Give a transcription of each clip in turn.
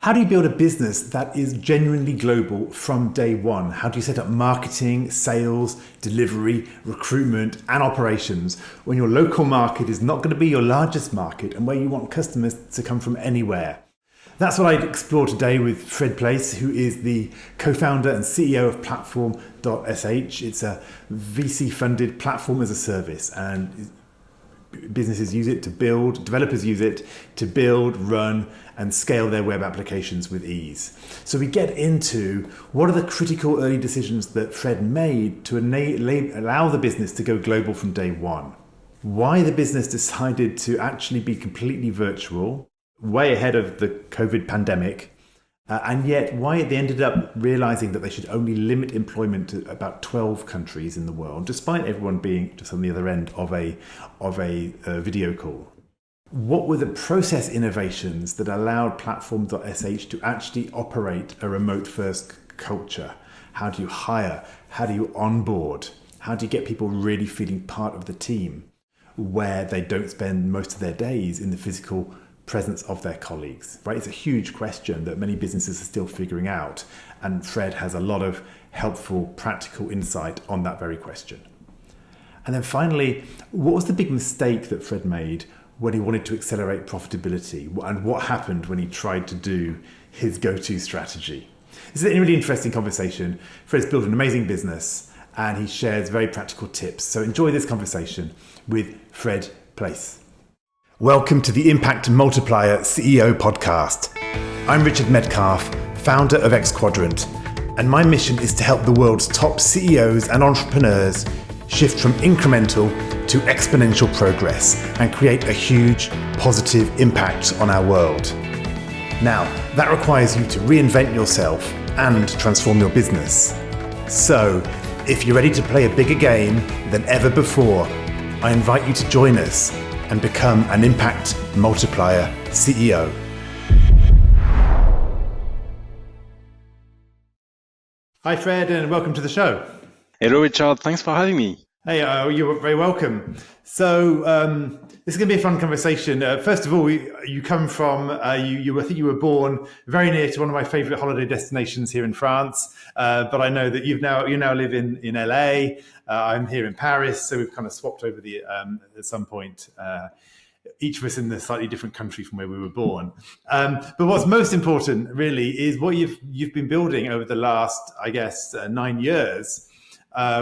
How do you build a business that is genuinely global from day one? How do you set up marketing, sales, delivery, recruitment, and operations when your local market is not going to be your largest market and where you want customers to come from anywhere? That's what I'd explore today with Fred Plais, who is the co-founder and CEO of Platform.sh. It's a VC-funded platform as a service, and businesses use it to build, developers use it to build, run, and scale their web applications with ease. So we get into what are the critical early decisions that Fred made to allow the business to go global from day one. Why the business decided to actually be completely virtual, way ahead of the COVID pandemic, and yet why they ended up realizing that they should only limit employment to about 12 countries in the world, despite everyone being just on the other end of a video call. What were the process innovations that allowed Platform.sh to actually operate a remote-first culture? How do you hire? How do you onboard? How do you get people really feeling part of the team where they don't spend most of their days in the physical presence of their colleagues, right? It's a huge question that many businesses are still figuring out. And Fred has a lot of helpful, practical insight on that very question. And then finally, what was the big mistake that Fred made when he wanted to accelerate profitability? And what happened when he tried to do his go-to strategy? This is a really interesting conversation. Fred's built an amazing business and he shares very practical tips. So enjoy this conversation with Fred Plais. Welcome to the Impact Multiplier CEO podcast. I'm Richard Metcalf, founder of X Quadrant, and my mission is to help the world's top CEOs and entrepreneurs shift from incremental to exponential progress and create a huge positive impact on our world. Now, that requires you to reinvent yourself and transform your business. So, if you're ready to play a bigger game than ever before, I invite you to join us and become an Impact Multiplier CEO. Hi Fred, and welcome to the show. Hello Richard, thanks for having me. Hey, you're very welcome. So this is going to be a fun conversation. First of all, you come from, I think you were born very near to one of my favorite holiday destinations here in France. But I know that you now live in LA. I'm here in Paris, so we've kind of swapped over at some point. Each of us in a slightly different country from where we were born. But what's most important, really, is what you've been building over the last, 9 years,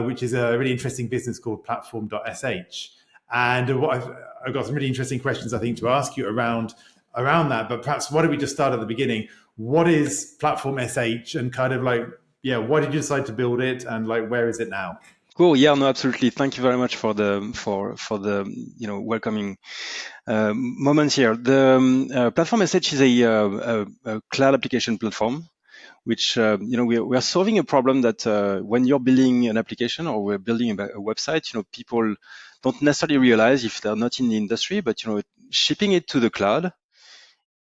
which is a really interesting business called Platform.sh. And I've got some really interesting questions, I think, to ask you around that. But perhaps why don't we just start at the beginning? What is Platform.sh, and kind of why did you decide to build it, and where is it now? Cool. Yeah, no, absolutely. Thank you very much for the welcoming moment here. The Platform.sh is a cloud application platform, which we are solving a problem that when you're building an application or we're building a website, people don't necessarily realize if they're not in the industry, but shipping it to the cloud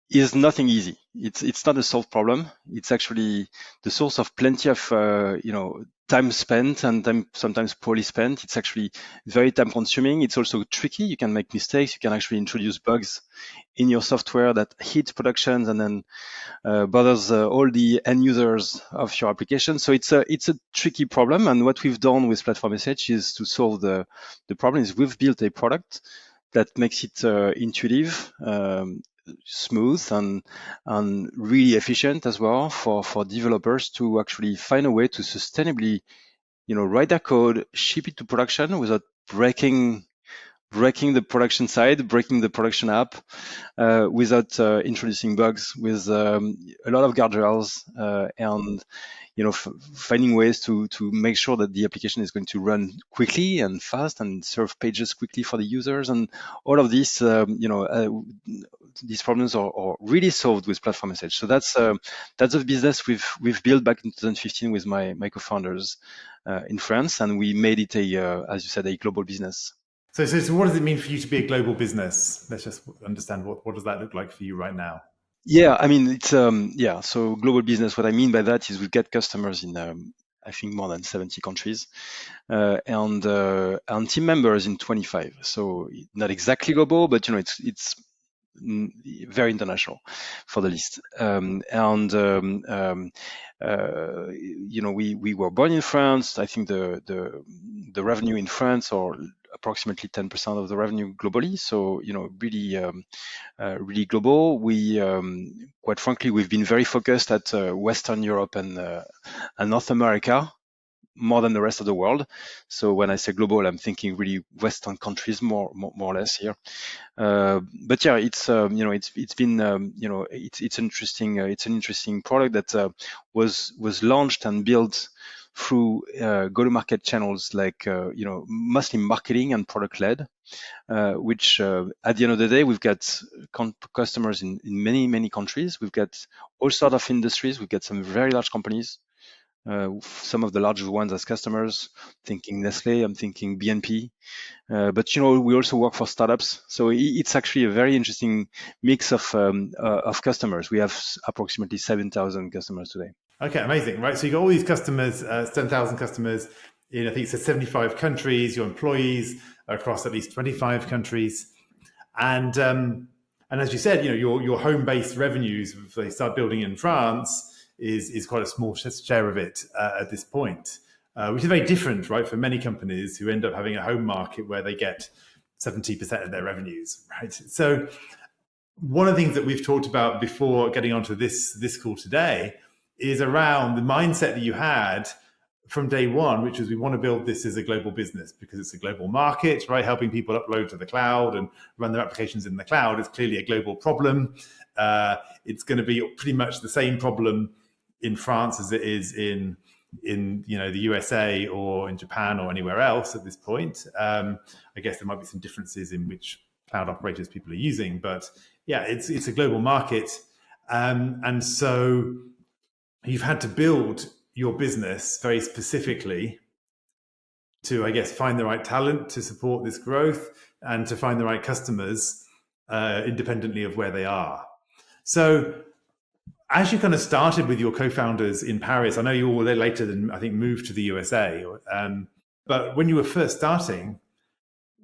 is nothing easy. It's not a solved problem. It's actually the source of plenty of time spent and time sometimes poorly spent. It's actually very time consuming. It's also tricky. You can make mistakes. You can actually introduce bugs in your software that hit productions and then bothers all the end users of your application. So it's a tricky problem. And what we've done with Platform.sh is to solve the problem. Is we've built a product that makes it intuitive, smooth and really efficient as well for developers to actually find a way to sustainably, write their code, ship it to production without breaking the production side, breaking the production app, without introducing bugs, with a lot of guardrails and finding ways to make sure that the application is going to run quickly and fast and serve pages quickly for the users. And all of these, these problems are really solved with Platform.sh. So that's the business we've built back in 2015 with my co-founders in France, and we made it as you said, a global business. So what does it mean for you to be a global business? Let's just understand what does that look like for you right now? Yeah, I mean, it's so global business. What I mean by that is we get customers in I think more than 70 countries, and team members in 25. So not exactly global, but it's very international for the least. We were born in France. I think the revenue in France are approximately 10% of the revenue globally. So, really global. We, quite frankly, we've been very focused at Western Europe and North America more than the rest of the world. So when I say global, I'm thinking really Western countries more or less here. But yeah, it's been it's interesting. It's an interesting product that was launched and built through go-to-market channels like mostly marketing and product led. Which at the end of the day, we've got customers in many countries. We've got all sorts of industries. We've got some very large companies, some of the largest ones as customers. Thinking Nestle, I'm thinking BNP. But we also work for startups, so it's actually a very interesting mix of customers. We have approximately 7,000 customers today. Okay, amazing, right? So you got all these customers, 10,000 customers in, I think it said 75 countries. Your employees are across at least 25 countries, and as you said, your home-based revenues, if they start building in France, is quite a small share of it at this point, which is very different, right, for many companies who end up having a home market where they get 70% of their revenues, right? So one of the things that we've talked about before getting onto this call today is around the mindset that you had from day one, which is we want to build this as a global business because it's a global market, right? Helping people upload to the cloud and run their applications in the cloud is clearly a global problem. It's going to be pretty much the same problem in France as it is in the USA or in Japan or anywhere else at this point. I guess there might be some differences in which cloud operators people are using, but yeah, it's a global market, and so you've had to build your business very specifically to, I guess, find the right talent to support this growth and to find the right customers independently of where they are. So as you kind of started with your co-founders in Paris, I know you all later than I think moved to the USA, but when you were first starting,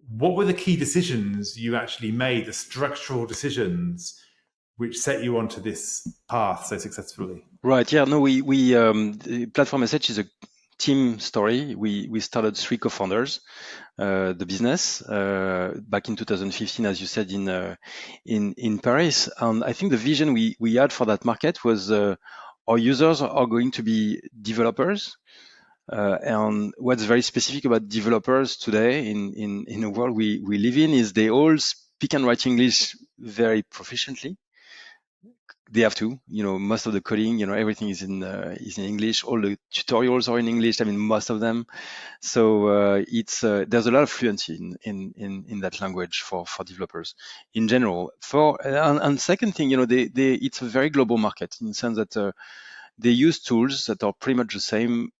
what were the key decisions you actually made, the structural decisions which set you onto this path so successfully? Right. Yeah. No. We the Platform.sh is a team story. We started 3 co-founders, the business back in 2015, as you said, in Paris. And I think the vision we had for that market was our users are going to be developers. And what's very specific about developers today in the world we live in is they all speak and write English very proficiently. They have to, most of the coding, everything is in English. All the tutorials are in English. I mean, most of them. So it's there's a lot of fluency in that language for developers in general. And second thing, it's a very global market in the sense that they use tools that are pretty much the same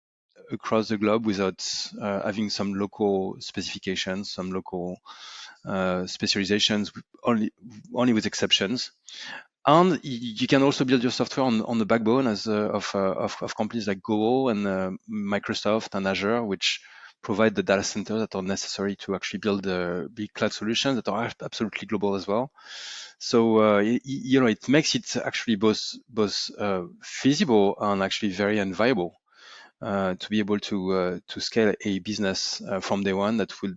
across the globe without having some local specifications, some local specializations, only with exceptions. And you can also build your software on the backbone of companies like Google and Microsoft and Azure, which provide the data centers that are necessary to actually build big cloud solutions that are absolutely global as well. So it makes it actually both feasible and actually very viable to be able to scale a business from day one that will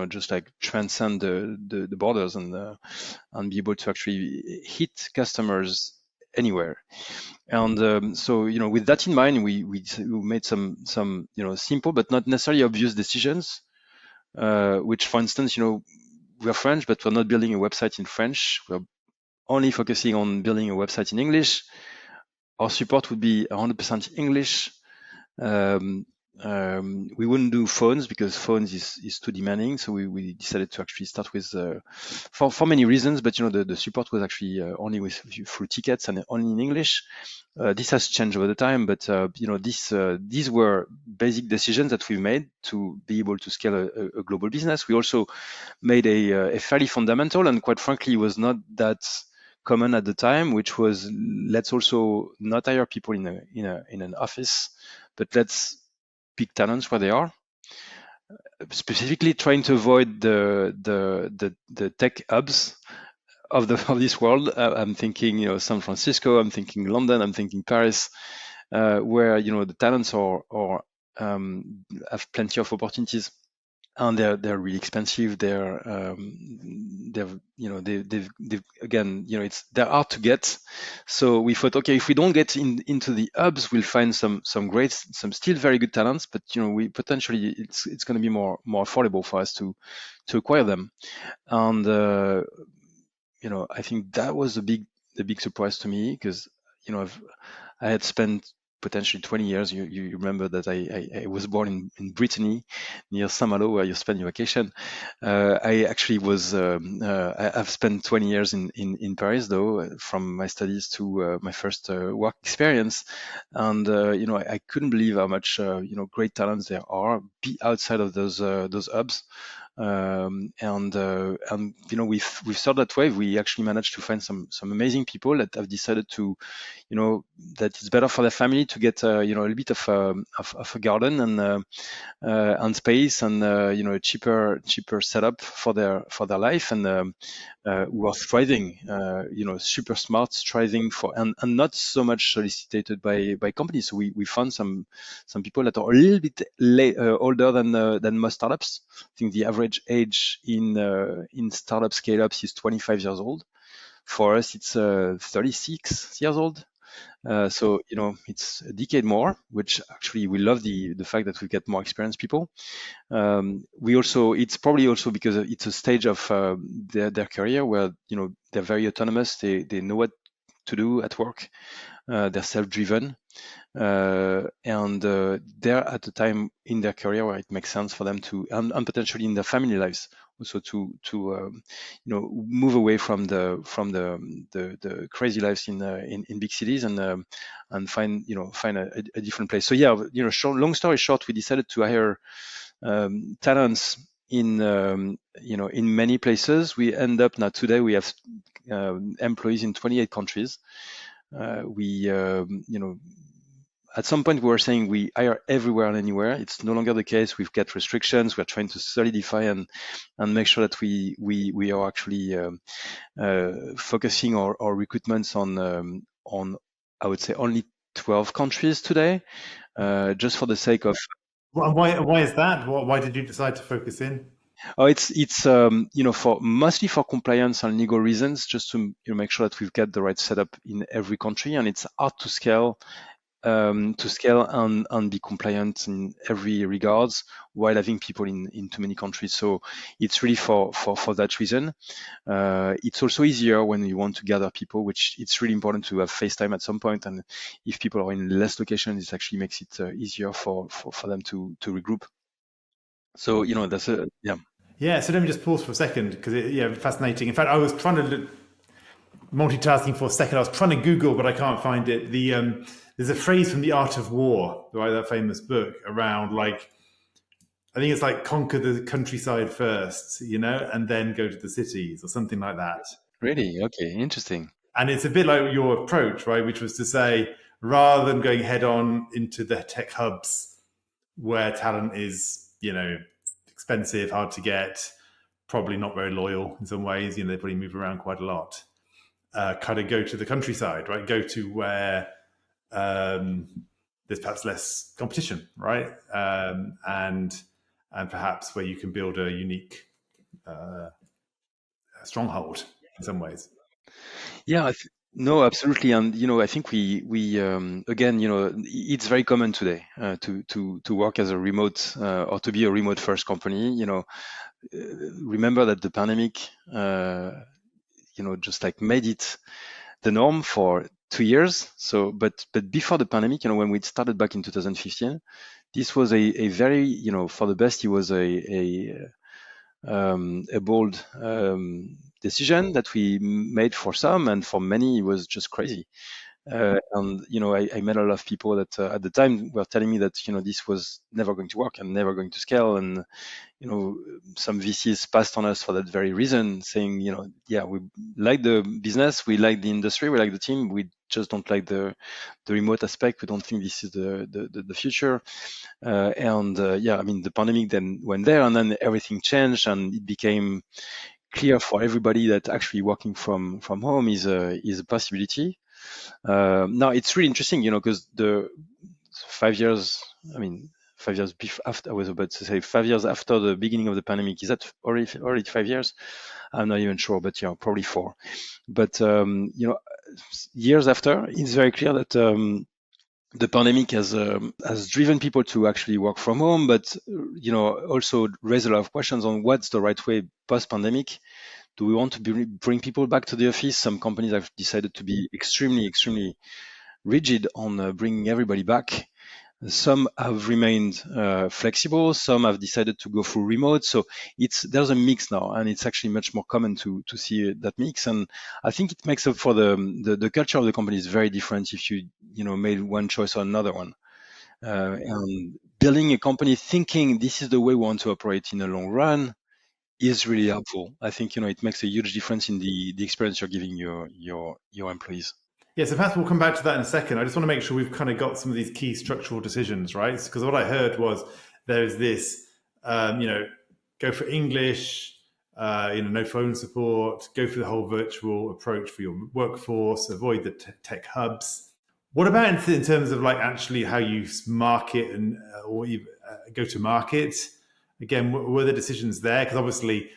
just like transcend the borders and be able to actually hit customers anywhere. And so with that in mind, we made some simple but not necessarily obvious decisions, which, for instance, we're French, but we're not building a website in French. We're only focusing on building a website in English. Our support would be 100% English. We wouldn't do phones because phones is too demanding. So we decided to actually start with for many reasons, but the support was actually only through tickets and only in English. This has changed over the time, but these were basic decisions that we made to be able to scale a global business. We also made a fairly fundamental and, quite frankly, was not that common at the time, which was, let's also not hire people in an office, but let's pick talents where they are. Specifically, trying to avoid the tech hubs of the of this world. I'm thinking, San Francisco. I'm thinking London. I'm thinking Paris, where the talents have plenty of opportunities, and they're really expensive. They've again, they're hard to get. So we thought, okay, if we don't get into the hubs, we'll find some still very good talents, but we potentially it's going to be more affordable for us to acquire them. And I think that was the big surprise to me, because I had spent potentially 20 years. You remember that I was born in Brittany, near Saint-Malo, where you spend your vacation. I actually I've spent 20 years in Paris, though, from my studies to my first work experience. And I couldn't believe how much great talents there are outside of those hubs. We've started that way. We actually managed to find some amazing people that have decided to, that it's better for their family to get a little bit of a garden and space, and a cheaper setup for their life, and who are thriving, super smart, striving for, and not so much solicited by companies. So we found some people that are a little bit older than most startups. I think the average age in startup scale ups is 25 years old. For us, it's 36 years old. So it's a decade more, which actually we love the fact that we get more experienced people. It's probably also because it's a stage of their career where they're very autonomous. They know what to do at work. They're self-driven, and they're at a time in their career where it makes sense for them to, and potentially in their family lives also, to move away from the crazy lives in big cities, and find a different place. So yeah, long story short, we decided to hire talents in many places. We end up now, today we have employees in 28 countries. At some point we were saying we hire everywhere and anywhere. It's no longer the case. We've got restrictions. We're trying to solidify and make sure that we are actually focusing our recruitments on I would say only 12 countries today, just for the sake of. Why is that? Why did you decide to focus in? Oh, it's for mostly for compliance and legal reasons, just to make sure that we've got the right setup in every country, and it's hard to scale and be compliant in every regards while having people in too many countries. So it's really for that reason. It's also easier when you want to gather people, which it's really important to have FaceTime at some point. And if people are in less locations, it actually makes it easier for them to regroup. So that's yeah. Yeah, so let me just pause for a second, because fascinating. In fact, I was trying to multitasking for a second. I was trying to Google, but I can't find it. There's a phrase from The Art of War, right? That famous book, around I think it's like conquer the countryside first, and then go to the cities, or something like that. Really? Okay, interesting. And it's a bit like your approach, right? Which was to say, rather than going head on into the tech hubs where talent is, expensive, hard to get, probably not very loyal in some ways, they probably move around quite a lot. Kind of go to the countryside, right? Go to where there's perhaps less competition, right? And perhaps where you can build a unique stronghold in some ways. Yeah, no, absolutely. And I think we again, it's very common today to work as a remote or to be a remote first company. Remember that the pandemic, just like made it the norm for 2 years. So, but before the pandemic, when we started back in 2015, this was a very, for the best, it was a bold decision that we made for some, and for many it was just crazy. And I met a lot of people that at the time were telling me that this was never going to work and never going to scale. And some VCs passed on us for that very reason, saying yeah, we like the business, we like the industry, we like the team, we just don't like the remote aspect. We don't think this is the future. Yeah, I mean, the pandemic then went there, and then everything changed, and it became clear for everybody that actually working from home is a possibility. Now it's really interesting, because the 5 years, I mean, 5 years after, I was about to say 5 years after the beginning of the pandemic. Is that already 5 years? I'm not even sure, but yeah, probably four. But years after, it's very clear that the pandemic has driven people to actually work from home, but also raise a lot of questions on what's the right way post-pandemic. Do we want to bring people back to the office? Some companies have decided to be extremely, extremely rigid on bringing everybody back. Some have remained flexible. Some have decided to go full remote. So there's a mix now, and it's actually much more common to see that mix. And I think it makes up for the culture of the company is very different if you made one choice or another one. And building a company thinking this is the way we want to operate in the long run is really helpful. I think it makes a huge difference in the experience you're giving your employees. Yeah, so perhaps we'll come back to that in a second. I just want to make sure we've kind of got some of these key structural decisions, right? Because what I heard was there's this, go for English, no phone support, go for the whole virtual approach for your workforce, avoid the tech hubs. What about in terms of like actually how you market and or you, go to market? Again, were there decisions there? Because obviously,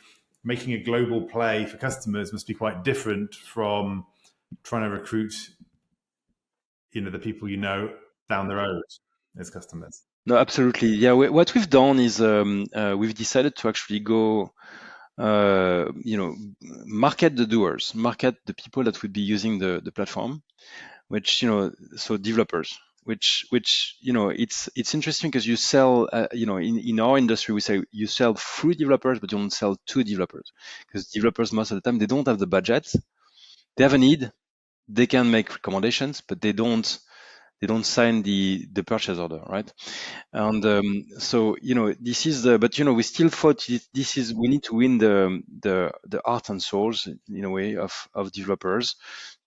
making a global play for customers must be quite different from trying to recruit, the people down the road as customers. No, absolutely. Yeah, what we've done is we've decided to actually go, market the doers, market the people that would be using the platform, which so developers. Which it's interesting because you sell, in our industry we say you sell through developers, but you don't sell to developers because developers most of the time they don't have the budget, they have a need, they can make recommendations, but they don't sign the purchase order, right? And so this is but we still thought this is we need to win the heart and souls in a way of developers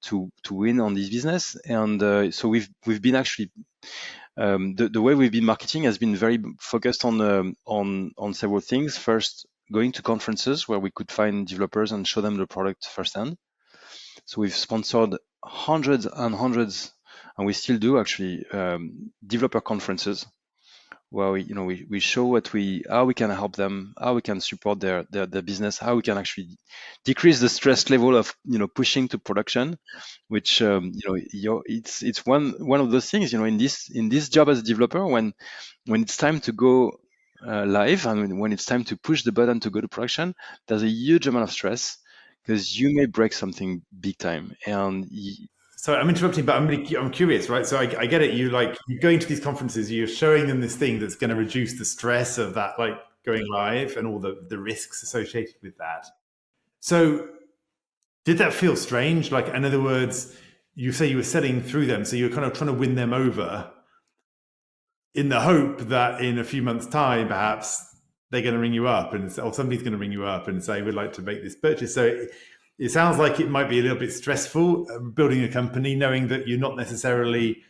to win on this business. And so we've been actually the way we've been marketing has been very focused on several things. First, going to conferences where we could find developers and show them the product firsthand. So we've sponsored hundreds and hundreds, and we still do actually, developer conferences where we show how we can help them, how we can support their business, how we can actually decrease the stress level of pushing to production, which it's one of those things in this job as a developer when it's time to go live and when it's time to push the button to go to production, there's a huge amount of stress because you may break something big time. And So I'm interrupting, but I'm curious, right? So I get it. You're going to these conferences, you're showing them this thing that's going to reduce the stress of that, like going live and all the risks associated with that. So did that feel strange? Like, in other words, you say you were selling through them, so you're kind of trying to win them over in the hope that in a few months' time, perhaps they're going to ring you up or somebody's going to ring you up and say, we'd like to make this purchase. So it sounds like it might be a little bit stressful building a company, knowing that you're not necessarily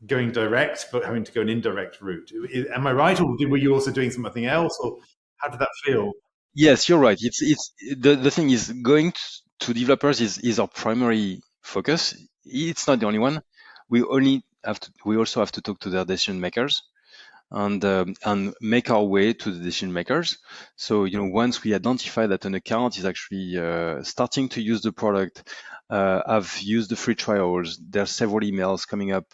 going direct, but having to go an indirect route. Am I right? Or were you also doing something else? Or how did that feel? yes, you're right. It's the thing is going to developers is our primary focus. It's not the only one. We also have to talk to their decision makers and make our way to the decision makers. So once we identify that an account is actually starting to use the product, have used the free trials, there are several emails coming up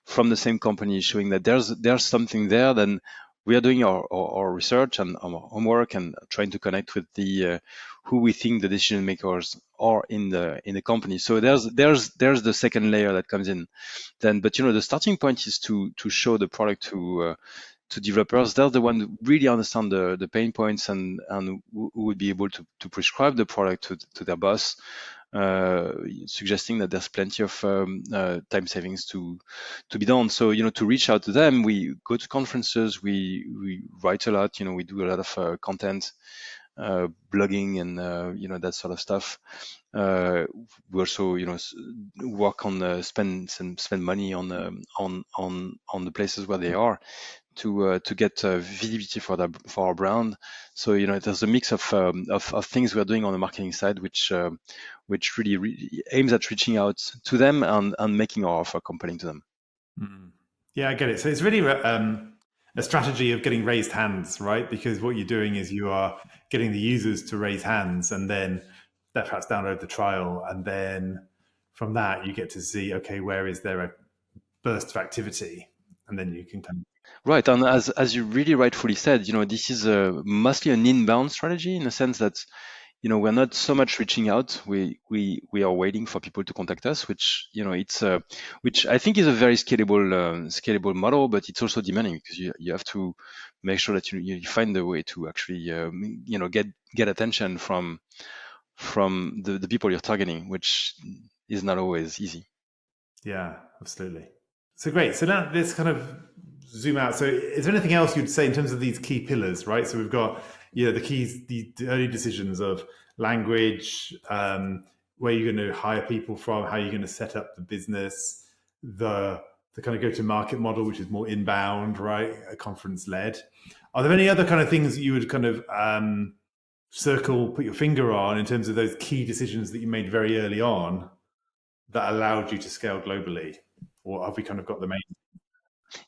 from the same company showing that there's something there, then we are doing our research and our homework and trying to connect with the who we think the decision makers are in the company. So there's the second layer that comes in then. But the starting point is to show the product to developers. They're the one who really understand the pain points and who would be able to prescribe the product to their boss, suggesting that there's plenty of time savings to be done. So to reach out to them, we go to conferences, we write a lot, we do a lot of content, blogging and that sort of stuff. We also work on spend money on the places where they are to get visibility for our brand. So there's a mix of things we're doing on the marketing side, which really aims at reaching out to them and making our offer compelling to them. Yeah, I get it. So it's really a strategy of getting raised hands, right? Because what you're doing is you are getting the users to raise hands, and then they perhaps download the trial, and then from that you get to see, okay, where is there a burst of activity, and then you can kind of. Right, and as you really rightfully said, this is mostly an inbound strategy in the sense that we're not so much reaching out. We are waiting for people to contact us, which it's which I think is a very scalable model, but it's also demanding because you have to make sure that you find a way to actually get attention from the people you're targeting, which is not always easy. Yeah, absolutely. So great. So now let's kind of zoom out. So is there anything else you'd say in terms of these key pillars, right? So we've got, the keys, the early decisions of language, where you're going to hire people from, how you're going to set up the business, the kind of go-to-market model, which is more inbound, right? Conference led. Are there any other kind of things that you would kind of put your finger on in terms of those key decisions that you made very early on that allowed you to scale globally? Or have we kind of got the main?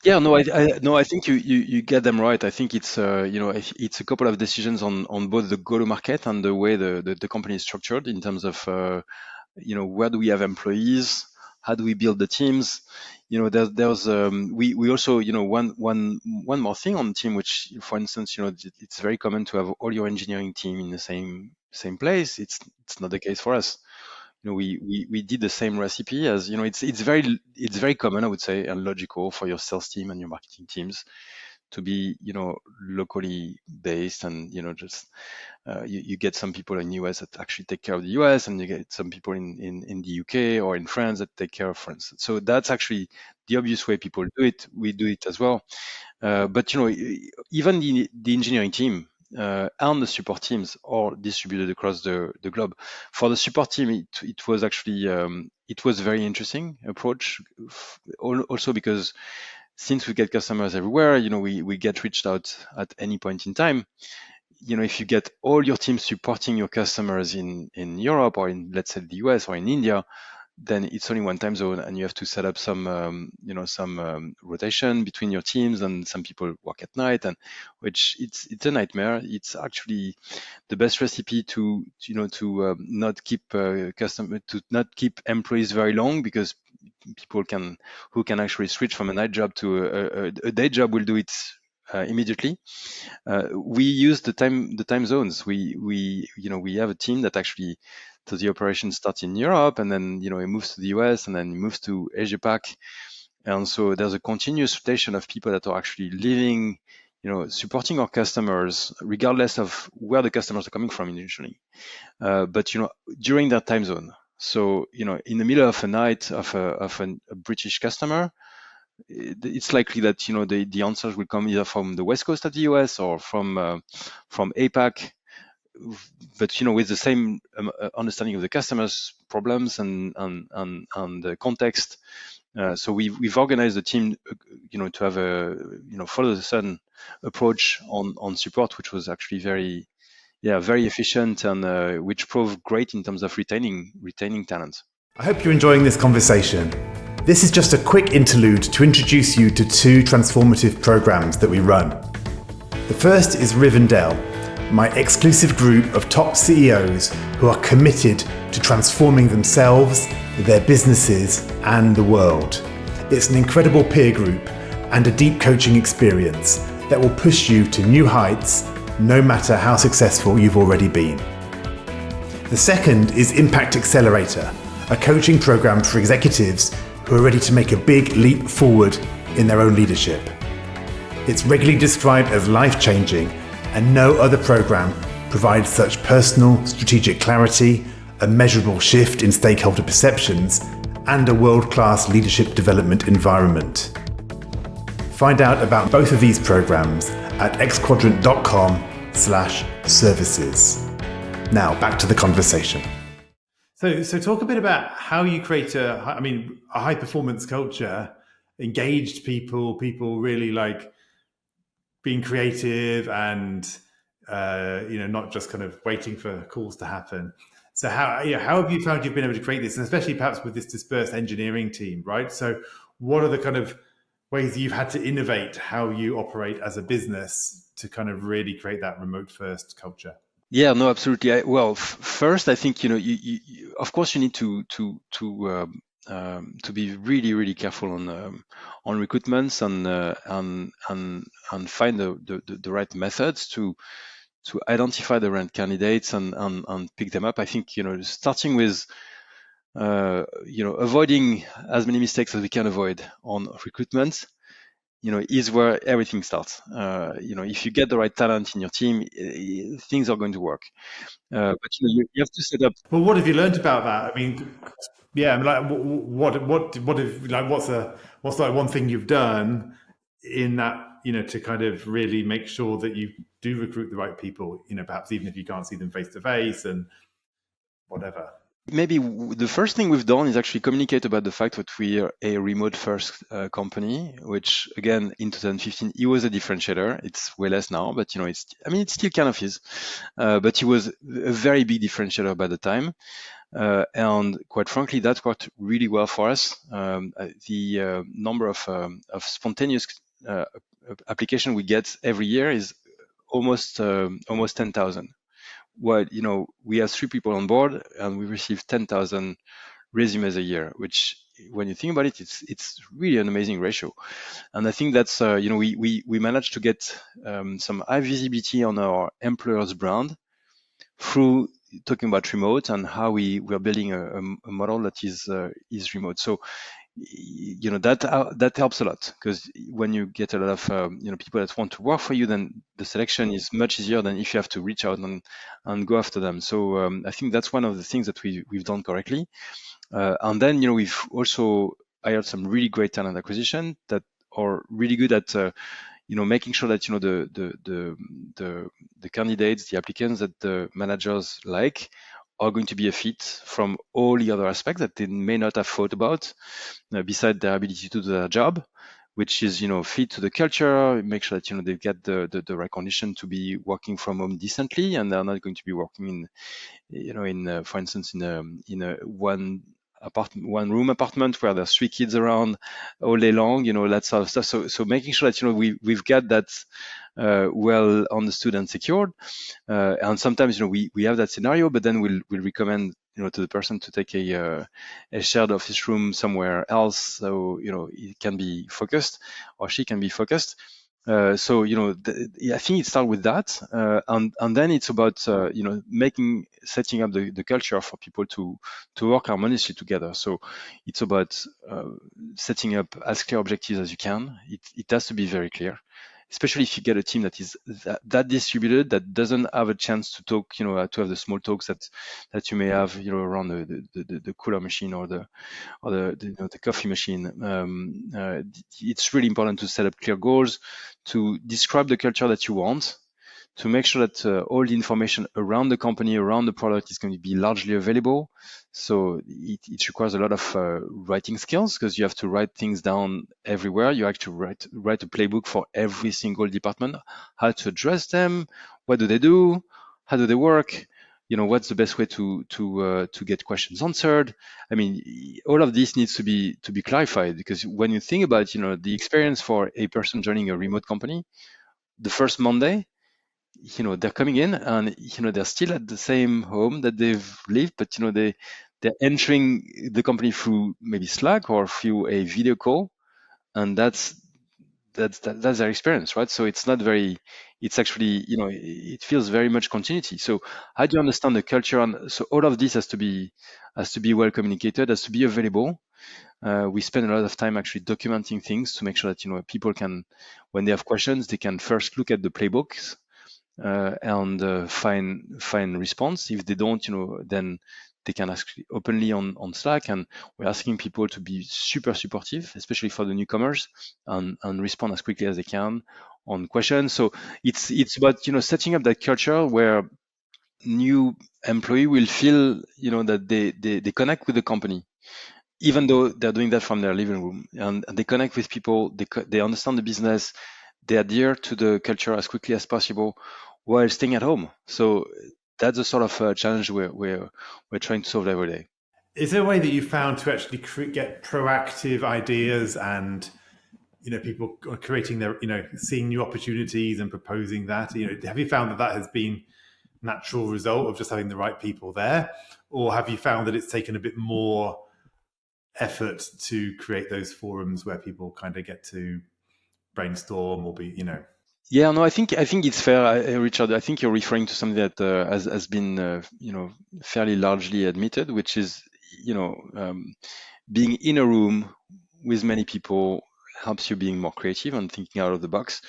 Yeah, no, I think you get them right. I think it's it's a couple of decisions on both the go-to-market and the way the company is structured in terms of where do we have employees, how do we build the teams. There's we also one more thing on the team, which for instance it's very common to have all your engineering team in the same place. It's not the case for us. We did the same recipe as it's very common, I would say, and logical for your sales team and your marketing teams to be locally based, and just you get some people in US that actually take care of the US, and you get some people in the UK or in France that take care of France. So that's actually the obvious way people do it. We do it as well, but even the engineering team and the support teams are distributed across the globe. For the support team, it was actually it was a very interesting approach, also because since we get customers everywhere, we get reached out at any point in time. If you get all your teams supporting your customers in Europe or in, let's say, the US or in India, then it's only one time zone, and you have to set up some rotation between your teams, and some people work at night, and which it's a nightmare. It's actually the best recipe to not keep to not keep employees very long, because people who can actually switch from a night job to a day job will do it immediately. We use the time zones. We have a team that actually, so the operation starts in Europe, and then it moves to the US, and then it moves to Asia Pac, and so there's a continuous rotation of people that are actually living, supporting our customers regardless of where the customers are coming from initially, but during that time zone. So in the middle of a night of a British customer, it's likely that the answers will come either from the west coast of the US or from APAC, but with the same understanding of the customer's problems and the context. So we've organized the team, to have a follow the sun approach on support, which was actually very efficient, and which proved great in terms of retaining talent. I hope you're enjoying this conversation. This is just a quick interlude to introduce you to two transformative programs that we run. The first is Rivendell, my exclusive group of top CEOs who are committed to transforming themselves, their businesses, and the world. It's an incredible peer group and a deep coaching experience that will push you to new heights, no matter how successful you've already been. The second is Impact Accelerator, a coaching program for executives who are ready to make a big leap forward in their own leadership. It's regularly described as life-changing, and no other program provides such personal, strategic clarity, a measurable shift in stakeholder perceptions, and a world-class leadership development environment. Find out about both of these programs at xquadrant.com/services. Now back to the conversation. So talk a bit about how you create a high performance culture, engaged people really being creative and not just kind of waiting for calls to happen. So how have you found you've been able to create this, and especially perhaps with this dispersed engineering team, right? So what are the kind of ways you've had to innovate how you operate as a business to kind of really create that remote first culture? Yeah, no, absolutely. Well, first, I think of course, you need to be really, really careful on recruitments and find the right methods to identify the right candidates and pick them up. I think starting with avoiding as many mistakes as we can avoid on recruitment, is where everything starts. If you get the right talent in your team, things are going to work. But you have to set up. Well, what have you learned about that? I mean, yeah, I mean, like, what have like, what's like one thing you've done in that, to kind of really make sure that you do recruit the right people, perhaps even if you can't see them face to face and whatever. Maybe the first thing we've done is actually communicate about the fact that we are a remote first company, which again in 2015 it was a differentiator. It's way less now, but it still kind of is. But it was a very big differentiator by the time. And quite frankly, that worked really well for us. The number of spontaneous application we get every year is almost 10,000. Well, we have 3 people on board and we receive 10,000 resumes a year, which when you think about it, it's really an amazing ratio. And I think that's we managed to get some high visibility on our employer's brand through talking about remote and how we are building a model that is remote. So that helps a lot, because when you get a lot of people that want to work for you, then the selection is much easier than if you have to reach out and go after them. So I think that's one of the things that we've done correctly. And then we've also hired some really great talent acquisition that are really good at making sure that the candidates, the applicants that the managers like are going to be a fit from all the other aspects that they may not have thought about, beside their ability to do their job, which is fit to the culture, make sure that they get the right condition to be working from home decently, and they're not going to be working for instance in a one room apartment where there's 3 kids around all day long, that sort of stuff. So making sure that we've got that well understood and secured. And sometimes we have that scenario, but then we'll recommend to the person to take a shared office room somewhere else, so it can be focused, or she can be focused. So I think it starts with that, and then it's about setting up the culture for people to work harmoniously together. So it's about setting up as clear objectives as you can. It has to be very clear, especially if you get a team that is that distributed, that doesn't have a chance to talk, to have the small talks that you may have, around the cooler machine or the coffee machine. It's really important to set up clear goals, to describe the culture that you want, to make sure that all the information around the company, around the product, is going to be largely available. So it requires a lot of writing skills, because you have to write things down everywhere. You have to write a playbook for every single department, how to address them, what do they do, how do they work, what's the best way to get questions answered. I mean, all of this needs to be clarified, because when you think about the experience for a person joining a remote company, the first Monday, they're coming in and they're still at the same home that they've lived, but they're entering the company through maybe Slack or through a video call, and that's their experience, right? So it's not very, it's actually, it feels very much continuity. So how do you understand the culture? And so all of this has to be well communicated, has to be available. We spend a lot of time actually documenting things to make sure that people can, when they have questions, they can first look at the playbooks and find response. If they don't, then they can ask openly on Slack, and we're asking people to be super supportive, especially for the newcomers, and respond as quickly as they can on questions. So it's about setting up that culture where new employee will feel that they connect with the company, even though they're doing that from their living room, and they connect with people, they understand the business, they adhere to the culture as quickly as possible while staying at home. So that's the sort of challenge we're trying to solve every day. Is there a way that you found to actually get proactive ideas and people are creating their seeing new opportunities and proposing that? Have you found that that has been natural result of just having the right people there, or have you found that it's taken a bit more effort to create those forums where people kind of get to brainstorm or be. Yeah, no, I think it's fair, Richard. I think you're referring to something that has been fairly largely admitted, which is being in a room with many people helps you being more creative and thinking out of the box.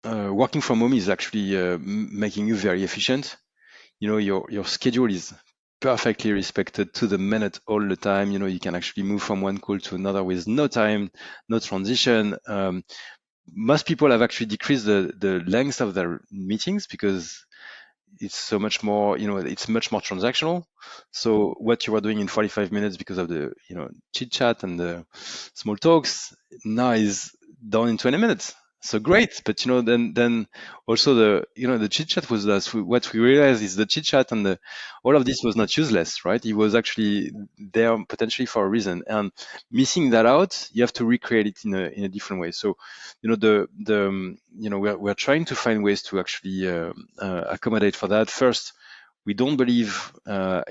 Working from home is actually making you very efficient. Your schedule is perfectly respected to the minute all the time. You can actually move from one call to another with no time, no transition. Most people have actually decreased the length of their meetings because it's so much more, it's much more transactional. So what you were doing in 45 minutes because of the, chit chat and the small talks now is done in 20 minutes. So great, but then also the chit chat was what we realized is the chit chat and all of this was not useless, right? It was actually there potentially for a reason, and missing that out, you have to recreate it in a different way. So we're trying to find ways to actually accommodate for that. First, we don't believe at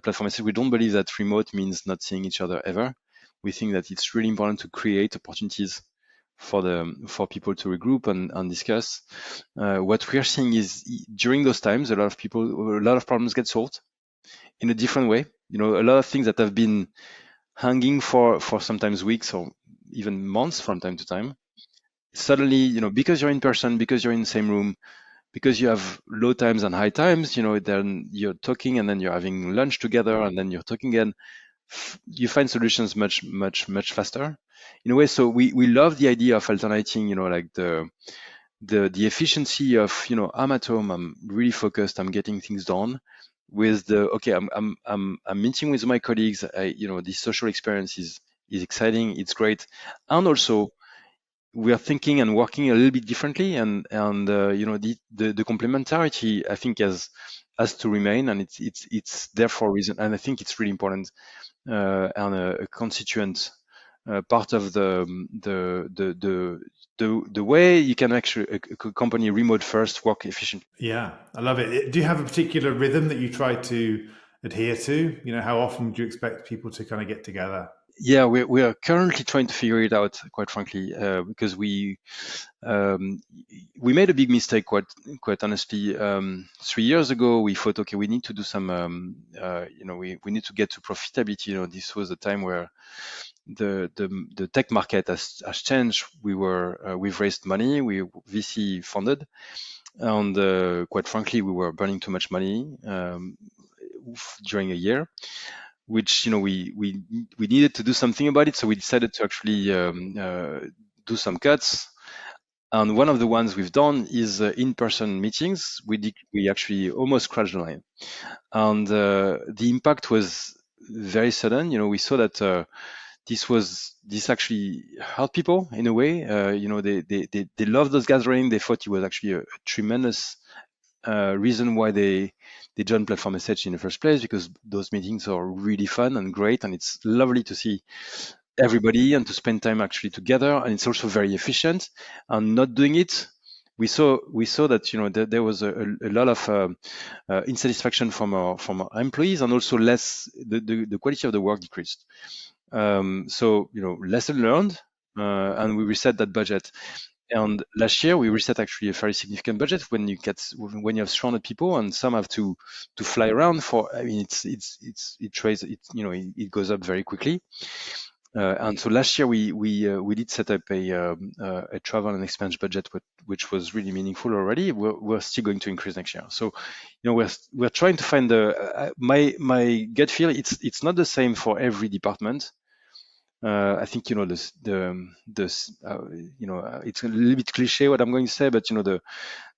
Platform.sh, we don't believe that remote means not seeing each other ever. We think that it's really important to create opportunities for people to regroup and discuss. What we are seeing is during those times, a lot of problems get solved in a different way. A lot of things that have been hanging for sometimes weeks or even months from time to time. Suddenly, because you're in person, because you're in the same room, because you have low times and high times, then you're talking and then you're having lunch together and then you're talking again. You find solutions much, much, much faster in a way. So we love the idea of alternating, like the efficiency of, I'm at home, I'm really focused, I'm getting things done with okay, I'm meeting with my colleagues. This social experience is exciting. It's great. And also, we are thinking and working a little bit differently, and the complementarity I think has to remain, and it's there for a reason, and I think it's really important and a constituent part of the way you can actually a company remote first work efficiently. Yeah, I love it. Do you have a particular rhythm that you try to adhere to? How often do you expect people to kind of get together? Yeah, we are currently trying to figure it out, quite frankly, because we made a big mistake, quite honestly. 3 years ago, we thought, okay, we need to do some, we need to get to profitability. This was a time where the tech market has changed. We've raised money, we VC funded, and quite frankly, we were burning too much money during a year, which we needed to do something about it. So we decided to actually do some cuts. And one of the ones we've done is in-person meetings. We actually almost crashed the line, and the impact was very sudden. We saw that this actually helped people in a way. They loved those gatherings. They thought it was actually a tremendous reason why they joined Platform.sh in the first place, because those meetings are really fun and great, and it's lovely to see everybody and to spend time actually together, and it's also very efficient. And not doing it, we saw that there was a lot of insatisfaction from our employees, and also the quality of the work decreased. So lesson learned, and we reset that budget. And last year we reset actually a very significant budget when you have 300 people and some have to fly around for. I mean, it goes up very quickly. And so last year we did set up a travel and expense budget, which was really meaningful already. We're still going to increase next year. So we're trying to find my gut feel. It's not the same for every department. I think it's a little bit cliche what I'm going to say, but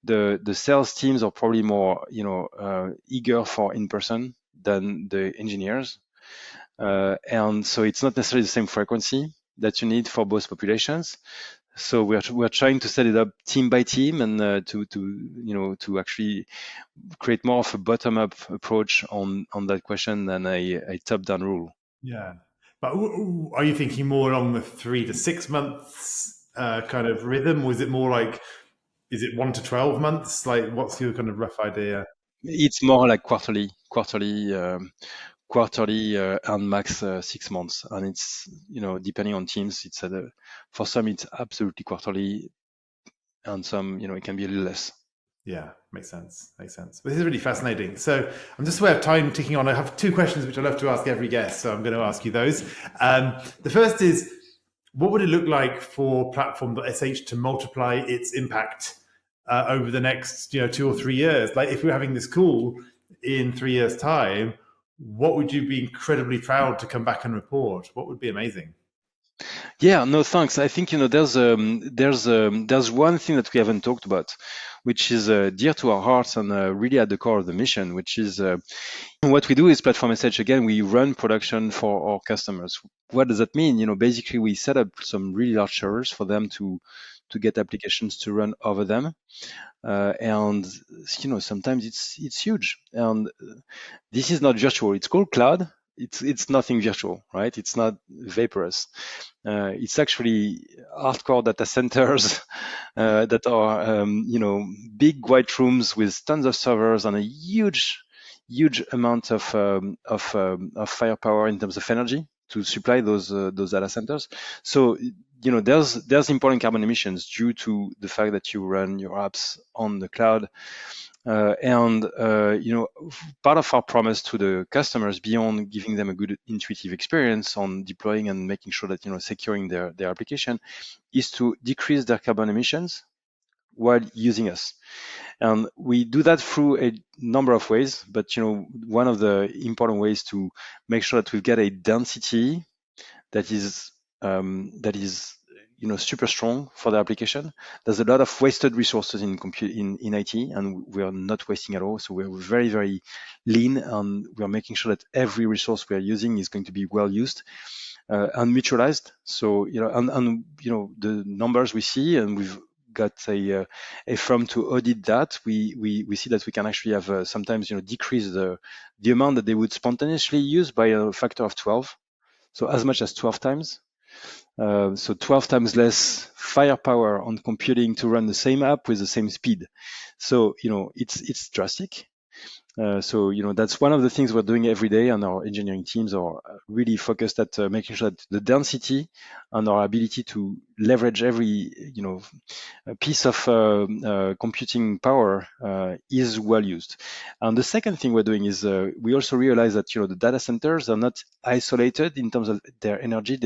the sales teams are probably more eager for in person than the engineers, and so it's not necessarily the same frequency that you need for both populations. So we're trying to set it up team by team, and to actually create more of a bottom up approach on that question than a top down rule. Yeah. But are you thinking more along the 3 to 6 months kind of rhythm? Or is it more like, is it 1 to 12 months? Like, what's your kind of rough idea? It's more like quarterly, and max 6 months, and it's depending on teams. It's for some it's absolutely quarterly, and some it can be a little less. Yeah, makes sense. Makes sense. But this is really fascinating. So I'm just aware of time ticking on. I have two questions which I love to ask every guest, so I'm going to ask you those. The first is, what would it look like for Platform.sh to multiply its impact over the next 2 or 3 years? Like, if we were having this call in 3 years' time, what would you be incredibly proud to come back and report? What would be amazing? Yeah, no, thanks. I think there's one thing that we haven't talked about, which is dear to our hearts and really at the core of the mission, which is what we do is Platform Message. Again, we run production for our customers. What does that mean? Basically, we set up some really large servers for them to get applications to run over them, and sometimes it's huge. And this is not virtual. It's called cloud. It's nothing virtual, right? It's not vaporous. It's actually hardcore data centers that are big white rooms with tons of servers and a huge amount of firepower in terms of energy to supply those data centers. So there's important carbon emissions due to the fact that you run your apps on the cloud. And part of our promise to the customers, beyond giving them a good intuitive experience on deploying and making sure that securing their application, is to decrease their carbon emissions while using us. And we do that through a number of ways, but one of the important ways to make sure that we get a density that is super strong for the application. There's a lot of wasted resources in IT, and we are not wasting at all. So we're very, very lean, and we are making sure that every resource we are using is going to be well used and mutualized. So the numbers we see, and we've got a firm to audit that. We see that we can actually have sometimes decrease the amount that they would spontaneously use by a factor of 12. So as much as 12 times. So 12 times less firepower on computing to run the same app with the same speed. So it's drastic. So that's one of the things we're doing every day, and our engineering teams are really focused at making sure that the density and our ability to leverage every piece of computing power is well used. And the second thing we're doing is we also realize that the data centers are not isolated in terms of their energy.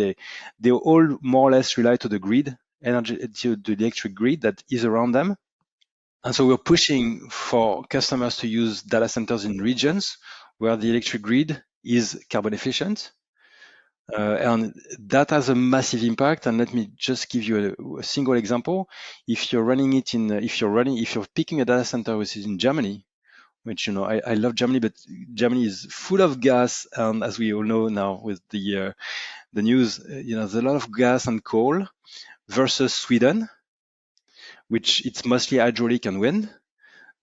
They all more or less rely to the grid energy, to the electric grid that is around them. And so we're pushing for customers to use data centers in regions where the electric grid is carbon efficient. And that has a massive impact. And let me just give you a single example. If you're running it if you're picking a data center which is in Germany, which I love Germany, but Germany is full of gas, and as we all know now with the news, there's a lot of gas and coal versus Sweden, which it's mostly hydraulic and wind.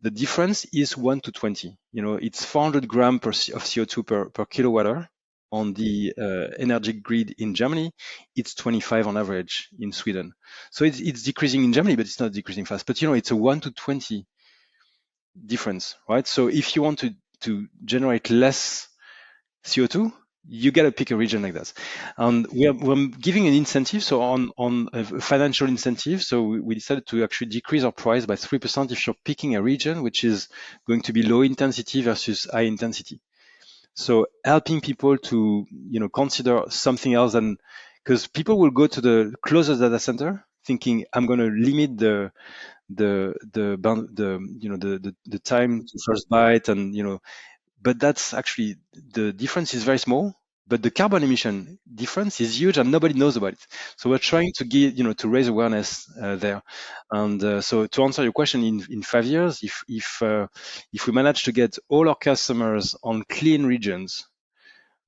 The difference is 1 to 20. It's 400 grams of CO2 per kilowatt hour on the energy grid in Germany. It's 25 on average in Sweden. So it's decreasing in Germany, but it's not decreasing fast. But it's a 1 to 20 difference, right? So if you want to generate less CO2, you got to pick a region like that. And we're giving an incentive, so on a financial incentive. So we decided to actually decrease our price by 3% if you're picking a region which is going to be low intensity versus high intensity. So helping people to consider something else, and because people will go to the closest data center thinking I'm going to limit the time to first byte, and but that's actually, the difference is very small, but the carbon emission difference is huge and nobody knows about it. So we're trying to to raise awareness there. And so to answer your question, in 5 years, if we manage to get all our customers on clean regions,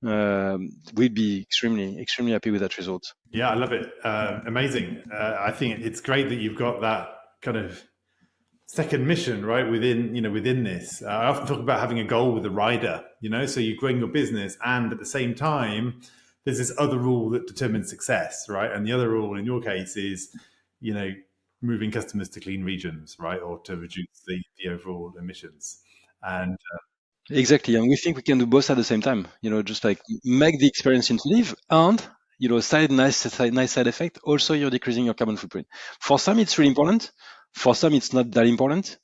we'd be extremely happy with that result. Yeah, I love it. Amazing. I think it's great that you've got that kind of second mission, right? Within this, I often talk about having a goal with a rider. So you're growing your business, and at the same time, there's this other rule that determines success, right? And the other rule in your case is, moving customers to clean regions, right, or to reduce the overall emissions. And Exactly, and we think we can do both at the same time. Just like make the experience intuitive, and nice side effect. Also, you're decreasing your carbon footprint. For some, it's really important. For some, it's not that important.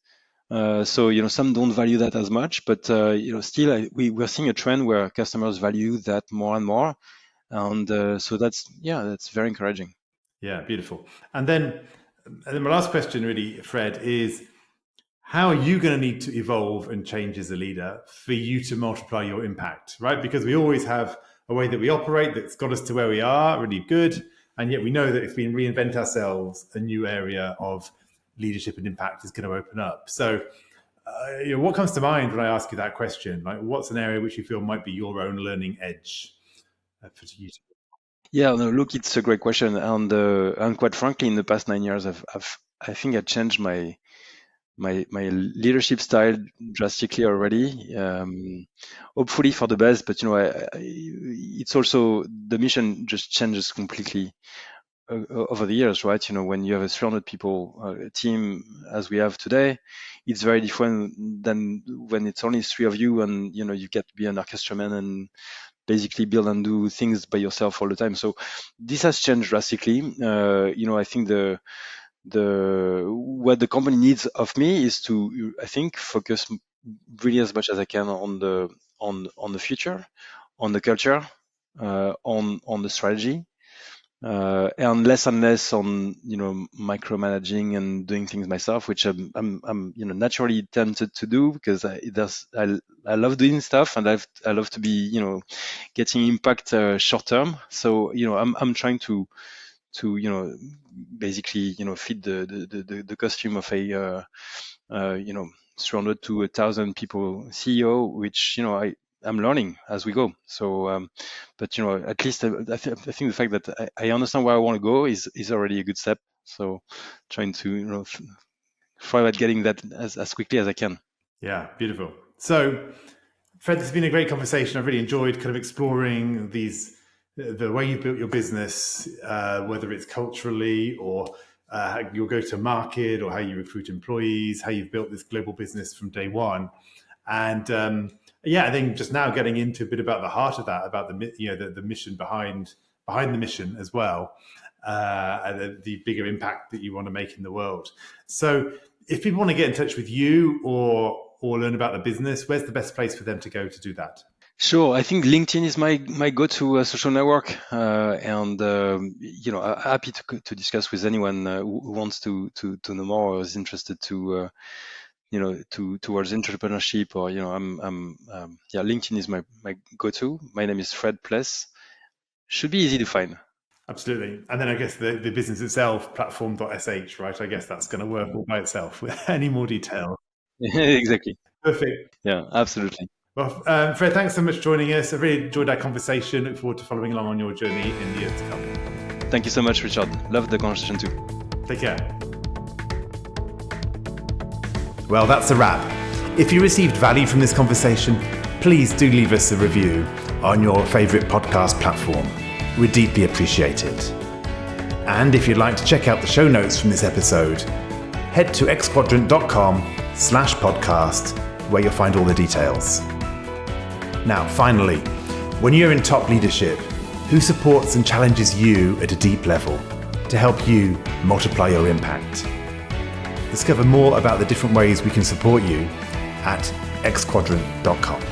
So some don't value that as much, but still, we're seeing a trend where customers value that more and more, and so that's very encouraging. yeah, beautiful. And then my last question, really, Fred, is how are you going to need to evolve and change as a leader for you to multiply your impact, right? Because we always have a way that we operate that's got us to where we are, really good. And yet we know that if we reinvent ourselves, a new area of leadership and impact is going to open up. So what comes to mind when I ask you that question? Like, what's an area which you feel might be your own learning edge for you? Yeah, no, look, it's a great question, and quite frankly, in the past 9 years, I think I changed my leadership style drastically already. Hopefully for the best, but it's also the mission just changes completely over the years, right? When you have a 300 people team as we have today, it's very different than when it's only three of you, and you get to be an orchestraman and basically build and do things by yourself all the time. So this has changed drastically. I think what the company needs of me is to, I think, focus really as much as I can on the future, on the culture, on the strategy, and less on micromanaging and doing things myself, which I'm naturally tempted to do because I love doing stuff, and I love to be getting impact short term. So I'm trying to basically fit the costume of a 300 to 1,000 people CEO, which I'm learning as we go. So but at least I think the fact that I understand where I want to go is already a good step. So trying to try at getting that as quickly as I can. Yeah, beautiful. So Fred, this has been a great conversation. I've really enjoyed kind of exploring the way you built your business, whether it's culturally or how you'll go to market, or how you recruit employees, how you've built this global business from day one. And I think just now getting into a bit about the heart of that, about the mission behind the mission as well, and the bigger impact that you want to make in the world. So if people want to get in touch with you or learn about the business, where's the best place for them to go to do that? Sure, I think LinkedIn is my go-to social network, and happy to discuss with anyone who wants to know more or is interested to towards entrepreneurship, or LinkedIn is my go-to. My name is Fred Plais. Should be easy to find. Absolutely. And then I guess the business itself, platform.sh, right? I guess that's going to work all by itself with any more detail. Exactly. Perfect. Yeah, absolutely. Well, Fred, thanks so much for joining us. I really enjoyed our conversation. Look forward to following along on your journey in the years to come. Thank you so much, Richard. Loved the conversation too. Take care. Well, that's a wrap. If you received value from this conversation, please do leave us a review on your favourite podcast platform. We'd deeply appreciate it. And if you'd like to check out the show notes from this episode, head to xquadrant.com/podcast, where you'll find all the details. Now, finally, when you're in top leadership, who supports and challenges you at a deep level to help you multiply your impact? Discover more about the different ways we can support you at xquadrant.com.